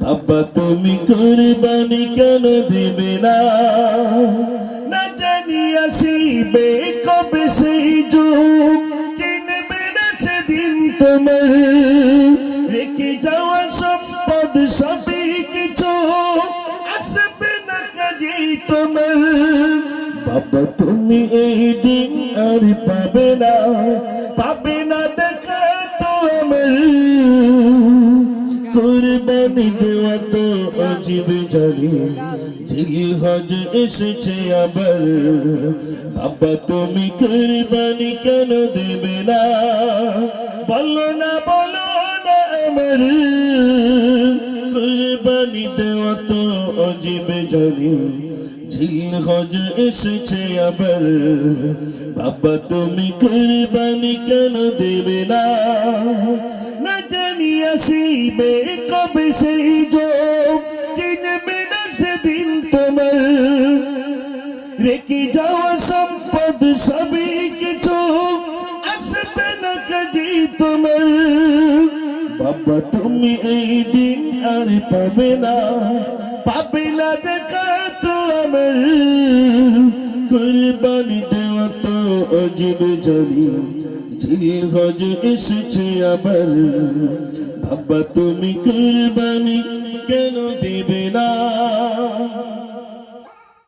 বাবা তুমি কুরবানি কেন দিবে না? না জানি আসিবে কবে সেই যুগ, চিনবে না সেদিন তোমার রেখে যাওয়া সম্পদ সবই কিছু আসবে না কাজে তোমার। বাবা তুমি এই দিন আর পাবে না, পাবে না দেখা তো আমার। কুরবানি দেওয়া তো অজীব জানি, জিলহজ এসেছে আবার। বাবা তুমি কুরবানি কেন দেবে না? বলো না আমার। কুরবানি দেওয়া তো অজীব জানি, জিলহজ এসেছে আবার। বাবা তুমি কুরবানি কেন দেবে না? না জানি আসিবে কবে সেই যোগ, চিনবে না সেদিন তোমার রেখে যাওয়া সম্পদ সবই কিছু আসবে না কাজে তোমার। বাবা তুমি এই দিন আর পাবে না, পাবে না দেখা তো আমার। কুরবানি দেওয়া তো অজীব জানি, জিলহজ এসেছে আবার। বাবা তুমি কুরবানি কেন দেবে না?